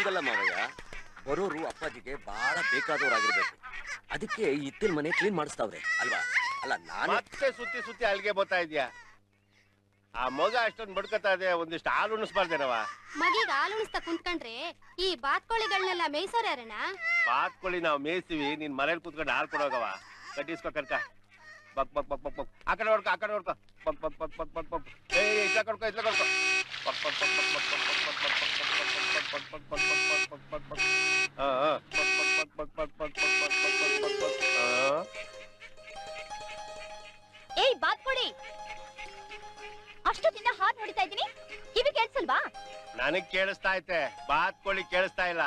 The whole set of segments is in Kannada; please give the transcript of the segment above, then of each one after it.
ಹಂಗಲ್ಲ ಮಾವಯ್ಯ, ಬರೋರು ಅಪ್ಪಾಜಿಗೆ ಬಹಳ ಬೇಕಾದವರಾಗಿರ್ಬೇಕು. ಅದಕ್ಕೆ ಇತ್ತಿನ ಮನೆ ಕ್ಲೀನ್ ಮಾಡಿಸ್ತಾವ್ರೆ ಅಲ್ವಾ? ಅಲ್ಲ ನಾನು ಮತ್ತೆ ಸುತ್ತಿ ಸುತ್ತಿ ಅಲ್ಲಿಗೆ ಬರ್ತಾ ಇದ್ಯಾ? ಆ ಮಗ ಅಷ್ಟೊಂದು ಬಡ್ಕತಾ ಇದೆ, ಒಂದಿಷ್ಟು ಹಾಲು ಉಣಿಸ್ಬಾರ್ದೇನವ? ಮಗಿಗೆ ಹಾಲು ಉಣಿಸ್ತಾ ಕುಂತ್ಕೊಂಡ್ರೆ ಈ ಬಾತ್ಕೋಳಿಗಳನ್ನೆಲ್ಲ ಮೇಯ್ಸೋರ್ ಯಾರಣ್ಣ? ಬಾತ್ಕೋಳಿ ನಾವು ಮೇಯ್ಸ್ತೀವಿ, ನೀನ್ ಮನೇಲಿ ಕುತ್ಕೊಂಡು ಹಾಲು ಕೊಡೋಗವ. ಕಟ್ಟಿಸ್ಕೊ ಕರ್ಕ, ಬಕ್ ಬಕ್ ಬಕ್ ಬಕ್ ಬಕ್. ಆ ಕಡೆ ಹೊಡ್ಕೊ, ಆ ಕಡೆ ಹೊಡ್ಕೊ, ಬಕ್ ಬಕ್ ಬಕ್ ಬಕ್ ಬಕ್ ಬಕ್. ಇಟ್ಲ ಕೊಡ್ಕೊ, ಇಟ್ಲ ಕೊಡ್ಕೊ, ಬಕ್ ಬಕ್ ಬಕ್ ಬಕ್ ಬಕ್ ಬಕ್ ಬಕ್ ಬಕ್ ಬಕ್ ಬಕ್ ಬಕ್ ಬಕ್ ಬಕ್ ಬಕ್ ಬಕ್ ಬಕ್ ಬಕ್. ಹಾ ಬಕ್ ಬಕ್ ಬಕ್ ಬಕ್ ಬಕ್ ಬಕ್ ಬಕ್ ಬಕ್ ಬಕ್ ಬಕ್ ಬಕ್. ಏಯ್ ಬಾತ್ಕೋಳಿ, ಅಷ್ಟೊತ್ತಿಂದ ಹಾಲು ಹೊಡಿತಾ ಇದ್ದೀನಿ, ಕಿವಿ ಕೇಳಿಸಲ್ವಾ? ನನಗ್ ಕೇಳಿಸ್ತಾ ಐತೆ, ಬಾತ್ಕೋಳಿ ಕೇಳಿಸ್ತಾ ಇಲ್ಲ.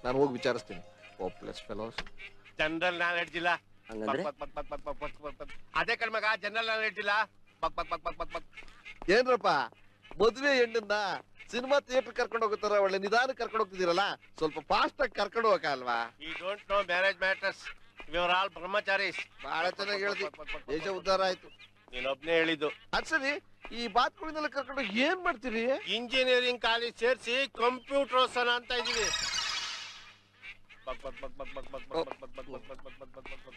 ನಾನು ಹೋಗಿ ವಿಚಾರಿಸ್ತೀನಿ. Hopeless fellows. ಜನರಲ್ ನಾಲೆಡ್ಜ್ ಇಲ್ಲ. ಹಂಗಂದ್ರೆ ಅದೇ ಕಣ್ಮಗ, ಜನರಲ್ ನಾಲೆಡ್ಜ್ ಇಲ್ಲ. ಬಕ್ ಬಕ್ ಬಕ್ ಬಕ್ ಬಕ್ ಬಕ್. ಏನ್ರಪ್ಪ ಮದ್ವೆ ಹೆಣ್ಣನ್ನ ಸಿನಿಮಾ ಥಿಯೇಟರ್ ಕರ್ಕೊಂಡು ಹೋಗುತ್ತಾರ, ಒಳ್ಳೆ ನಿಧಾನ ಕರ್ಕೊಂಡು ಹೋಗ್ತಿದ್ದೀರಲ್ಲ, ಸ್ವಲ್ಪ ಫಾಸ್ಟ್ ಆಗಿ ಕರ್ಕೊಂಡು ಹೋಗಲ್ವಾ? ಈ ಡೋಂಟ್ ನೋ ಮ್ಯಾರೇಜ್ ಮ್ಯಾಟರ್ಸ್, ಇವರ್ ಆಲ್ ಬ್ರಹ್ಮಚಾರೀಸ್. ಬಹಳ ಚೆನ್ನಾಗಿ ಹೇಳ್ದಿ, ದೇಶ ಉದ್ಧಾರ ಆಯ್ತು. ನೀನೊಬ್ನೇ ಹೇಳಿದ್ದು. ಅದ್ ಸರಿ, ಈ ಬಾತ್ಕೋಳಿನೆಲ್ಲ ಕರ್ಕೊಂಡು ಏನ್ ಮಾಡ್ತೀರಿ? ಇಂಜಿನಿಯರಿಂಗ್ ಕಾಲೇಜ್ ಸೇರಿಸಿ ಕಂಪ್ಯೂಟರ್ ಓದ್ಸೋಣ ಅಂತ ಇದೀವಿ.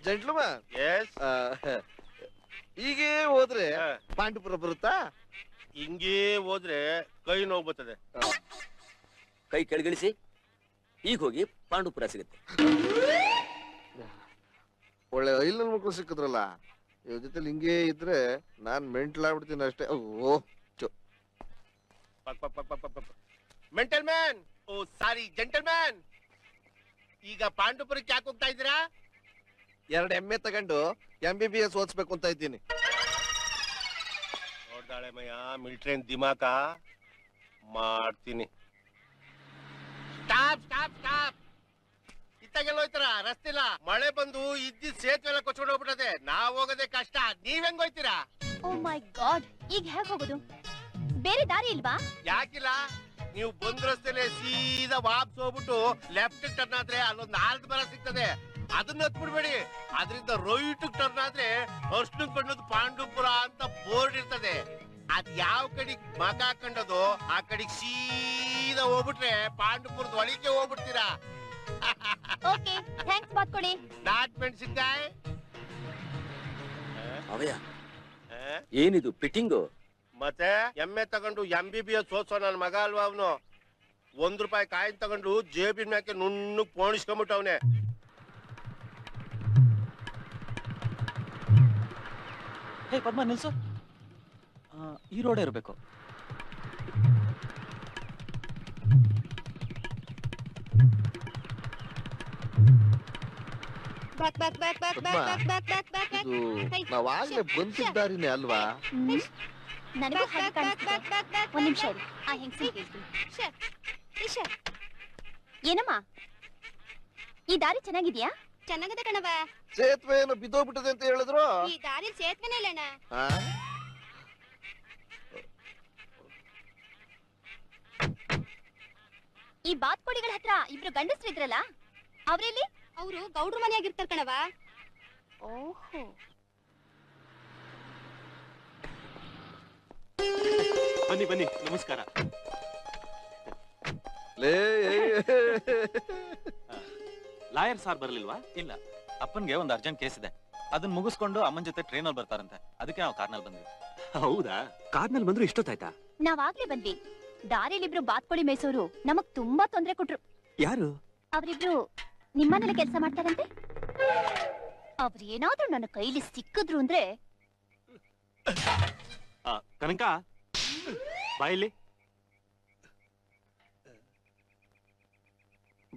ಜೆಂಟ್ಲ್ಮನ್, ಎಸ್, ಹೀಗೆ ಹೋದ್ರೆ ಪಾಂಡುಪುರ ಬರುತ್ತಾ? ಹಿಂಗೇ ಹೋದ್ರೆ ಕೈ ನೋವು ಬರ್ತದೆ. ಕೈ ಕೆಳಗಿಳಿಸಿ, ಈಗ ಹೋಗಿ ಪಾಂಡುಪುರ ಸಿಗುತ್ತೆ. ಒಳ್ಳೆ ಐಲ್ ಮಕ್ಕಳು ಸಿಕ್ಕಿದ್ರಲ್ಲ, ಇವ್ರ ಜೊತೆ ಹಿಂಗೆ ಇದ್ರೆ ನಾನ್ ಮೆಂಟಲ್ ಆಗ್ಬಿಡ್ತೀನಿ ಅಷ್ಟೇ. ಓ ಮೆಂಟಲ್ ಮ್ಯಾನ್, ಓ ಸಾರಿ ಜೆಂಟಲ್ ಮ್ಯಾನ್. ಈಗ ಪಾಂಡುಪುರಕ್ಕೆ ಯಾಕೆ ಹೋಗ್ತಾ ಇದ್ದೀರಾ? 2 ಎಮ್ಮೆ ತಗೊಂಡು MBBS ಓದಿಸ್ಬೇಕು ಅಂತ ಇದ್ದೀನಿ. ನೋಡ್ದಾಳೆ ಮಯ್ಯ, ಮಿಲ್ಟ್ರೇನ್ ದಿಮಾಕ ಮಾಡ್ತೀನಿ. Stop stop stop. ಇತ್ತಾಗೆಲ್ಲ ಹೋಯ್ತಾರ? ರಸ್ತೆ ಇಲ್ಲ, ಮಳೆ ಬಂದು ಇದ್ದಿದ್ ಸೇತುವೆ ಎಲ್ಲ ಕೊಚ್ಕೊಂಡು ಹೋಗ್ಬಿಟ್ಟದೆ. ನಾವ್ ಹೋಗೋದೇ ಕಷ್ಟ, ನೀವ್ ಹೆಂಗ್ ಹೋಯ್ತೀರಾ? ಓ ಮೈ ಗಾಡ್, ಈಗ ಹೇಗ್ ಹೋಗೋದು? ಬೇರೆ ದಾರಿ ಇಲ್ವಾ? ಯಾಕಿಲ್ಲ, ನೀವು ಬಂದ್ ರಸ್ತೆಲೆ ಸೀದಾ ವಾಪಸ್ ಹೋಗ್ಬಿಟ್ಟು ಲೆಫ್ಟ್ ಟರ್ನ್ ಆದ್ರೆ ಅಲ್ಲೊಂದು 4 ಮರ ಸಿಗ್ತದೆ, ಅದನ್ನ ಹತ್ಬಿಡ್ಬೇಡಿ. ಅದರಿಂದ ರೈಟ್ ಟರ್ನ್ ಆದ್ರೆ ಅರ್ಶನ ಕಣ್ಣದ ಪಾಂಡುಪುರ ಅಂತ ಬೋರ್ಡ್ ಇರ್ತದೆ. ಅದ್ ಯಾವ ಕಡೆಗ್ ಮಗ ಹಾಕೊಂಡದು ಆ ಕಡೆಗ್ ಸೀದಾ ಹೋಗ್ಬಿಟ್ರೆ ಪಾಂಡುಪುರದ ಒಳಗೆ ಹೋಗ್ಬಿಡ್ತೀರಾ. ಓಕೆ, ಥ್ಯಾಂಕ್ಸ್ ಬಾತ್ಕೋಳಿ. ನಾಟ್ ಮೆಣಸಿನ್ಕಾಯ್. ಅವಯ್ಯ, ಏನಿದು ಫಿಟ್ಟಿಂಗು? ಮತ್ತೆ ಎಮ್ಮೆ ತಗೊಂಡು MBBS ಓದ್ಸೋ ನನ್ ಮಗ ಅಲ್ವಾ ಅವನು. ₹1 ಕಾಯಿನ್ ತಗೊಂಡು ಜೇಬಿನ ಮ್ಯಾಕೆ ನುಣ್ಣಗ್ ಪೋಣಿಸ್ಕೊಂಡ್ಬಿಟ್ಟವನೆ. ಹೇ ಪದ್ಮ, ನಿಲ್ಸು. ಈ ರೋಡೇ ಇರಬೇಕು. ನಾವಾಗ್ಲೇ ಬಂದಿದ್ದಾರಿನೇ ಅಲ್ವಾ? ನನಗೂ ಹಾಗೆ ಕಾಣಿಸ್ತಿದೆ. ಒಂದ್ ನಿಮಿಷ ಇರಿ, ಆ ಹೆಂಗಸಿಗೆ ಹೇಳ್ತೀನಿ. ಏನಮ್ಮ, ಈ ದಾರಿ ಚೆನ್ನಾಗಿದ್ಯಾ? ಚೆನ್ನಾಗಿದೆ ಕಣವ. ಸೇತುವೆ ಏನೋ ಬಿದ್ದೋಗ್ಬಿಟ್ಟದೆ ಅಂತ ಹೇಳಿದ್ರು. ಈ ದಾರಿ ಸೇತುವೆನೇ ಇಲ್ಲಣ್ಣ. ಈ ಬಾತ್ಕೋಳಿಗಳ ಹತ್ರ ಇಬ್ರು ಗಂಡಸ್ರಿದ್ರಲ್ಲ, ಅವ್ರೆಲ್ಲಿ? ಅವರು ಗೌಡ್ರ ಮನೆಯಾಗಿರ್ತಾರ ಕಣವ. ಓಹೋ, ಬನ್ನಿ ಬನ್ನಿ, ನಮಸ್ಕಾರ. ಲಾಯರ್ ಸಾರ್ ಬರ್ಲಿಲ್ವಾ? ಇಲ್ಲ, ಅಪ್ಪನ್ಗೆ ಒಂದು ಅರ್ಜೆಂಟ್ ಕೇಸ್ ಇದೆ, ಅದನ್ನ ಮುಗಿಸ್ಕೊಂಡು ಅಮ್ಮನ ಜೊತೆ ಟ್ರೈನಲ್ಲಿ ಬರ್ತಾರಂತೆ, ಅದಕ್ಕೆ ನಾವು ಕಾರ್ನಲ್ಲಿ ಬಂದ್ವಿ. ಹೌದಾ? ಕಾರ್ನಲ್ಲಿ ಬಂದ್ರು ಇಷ್ಟೊತ್ತಾಯ್ತಾ? ನಾವಾಗ್ಲೇ ಬಂದ್ವಿ. ದಾರಿಲಿಬ್ರು ಬಾತ್ಕೋಳಿ ಮೇಯ್ಸೋರು ನಮಗ್ ತುಂಬಾ ತೊಂದ್ರೆ ಕೊಟ್ರು. ಯಾರು? ಅವ್ರಿಬ್ರು ನಿಮ್ಮನೇಲಿ ಕೆಲಸ ಮಾಡ್ತಾರಂತೆ. ಅವ್ರು ಏನಾದ್ರೂ ನನ್ನ ಕೈಲಿ ಸಿಕ್ಕಿದ್ರು ಅಂದ್ರೆ. ಕನಕ, ಬಾಯಿಲಿ.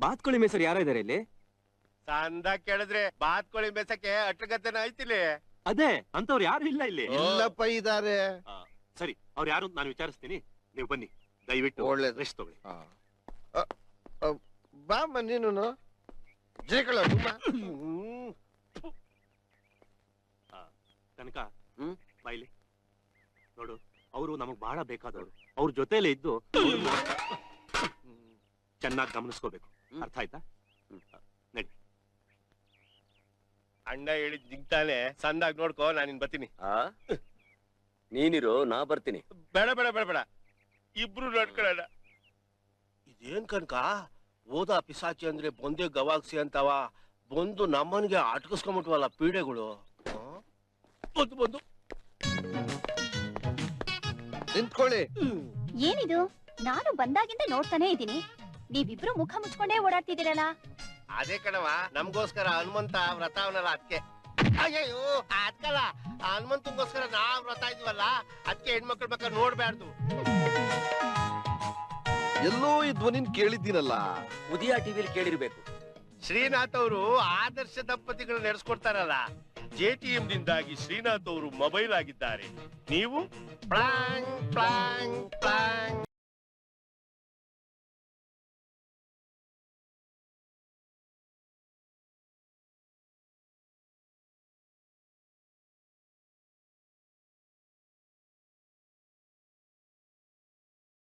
ಬಾತ್ಕೋಳಿ ಮೇಸರ್ ಯಾರೋ ಇದಾರೆ ಇಲ್ಲಿ? ಸಂದ ಕೇಳಿದ್ರೆ ಬಾತ್ಕೋಳಿ ಮೇಸಕ್ಕೆ ಅಟ್ರಗತನ ಐತಿಲಿ. ಅದೇ ಅಂತವ್ರು ಯಾರು ಇಲ್ಲ ಇಲ್ಲಿ. ಇಲ್ಲಪ್ಪ ಇದಾರೆ. ಸರಿ, ಅವ್ರು ಯಾರು ನಾನು ವಿಚಾರಿಸ್ತೀನಿ, ನೀವು ಬನ್ನಿ, ದಯವಿಟ್ಟು ಒಳ್ಳೆ ರೆಸ್ಟ್ ತಗೊಳ್ಳಿ. ಬಾಮ್ಮ ನೀನು ಜೇಕಳ ಕನಕ, ಬಾಯಿಲಿ. ನೋಡು, ಅವರು ನಮಗ್ ಬಹಳ ಬೇಕಾದವರು. ಅವ್ರ ಜೊತೆಲೆ ಇದ್ದು ಚೆನ್ನಾಗಿ ಗಮನಿಸ್ಕೋಬೇಕು, ಅರ್ಥ ಆಯ್ತಾ? ನಡಿ. ಅಣ್ಣ ಹೇಳಿದ್ ನಿಂತಾನೆ, ಸಂದಾಗ ನೋಡ್ಕೋ, ನಾನಿನ್ ಬರ್ತೀನಿ. ನೀನಿರೋ, ನಾ ಬರ್ತೀನಿ. ಬೇಡ ಬೇಡ ಬೇಡ ಬೇಡ, ಇಬ್ರು ನೋಡ್ಕೊಳ್ಳೋಣ. ಇದೇನ್ ಕನ್ಕ ಓದ ಪಿಸಾಚಿ ಅಂದ್ರೆ ಬಂದೆ ಗವಾಗ್ಸಿ ಅಂತವ ಬಂದು ನಮ್ಮನ್ಗೆ ಅಟ್ಕಿಸ್ಕೊಂಬಿಟ್ವಲ್ಲ ಪೀಡೆಗಳು ಬಂದು ಬಂದು ನಿಂತ್ಕೊಳ್ಳಿ. ಏನಿದು? ನಾನು ಬಂದಾಗಿಂದ ನೋಡ್ತಾನೆ ಇದ್ದೀನಿ. ನೀವಿಬ್ರು ಮುಖ ಮುಚ್ಕೊಂಡೇ ಓಡಾಡ್ತಿದ್ದೀರಲ್ಲ. ಅದೇ ಕಣವ ನಮ್ಗೋಸ್ಕರ ಹನುಮಂತ ವ್ರತ ಅವನಲ್ಲ ಅದಕ್ಕೆ. ಅಯ್ಯೋ ಅದ್ಕಲ್ಲ, ಹನುಮಂತಂಗೋಸ್ಕರ ನಾವ್ ವ್ರತ ಇದ್ವಲ್ಲ ಅದಕ್ಕೆ ಹೆಣ್ಮಕ್ಳ ಬೇಕಾದ್ರೆ ನೋಡ್ಬಾರ್ದು. ಎಲ್ಲೋ ಈ ಧ್ವನಿನ್ ಕೇಳಿದ್ದೀನಲ್ಲ. ಉದಯ ಟಿವಿಲಿ ಕೇಳಿರ್ಬೇಕು. ಶ್ರೀನಾಥ್ ಅವರು ಆದರ್ಶ ದಂಪತಿಗಳು ನಡೆಸ್ಕೊಡ್ತಾರಲ್ಲ. JTM ನಿಂದಾಗಿ ಶ್ರೀನಾಥ್ ಅವರು ಮೊಬೈಲ್ ಆಗಿದ್ದಾರೆ. ನೀವು ಪ್ಲಾಂಗ್ ಪ್ಲಾಂಗ್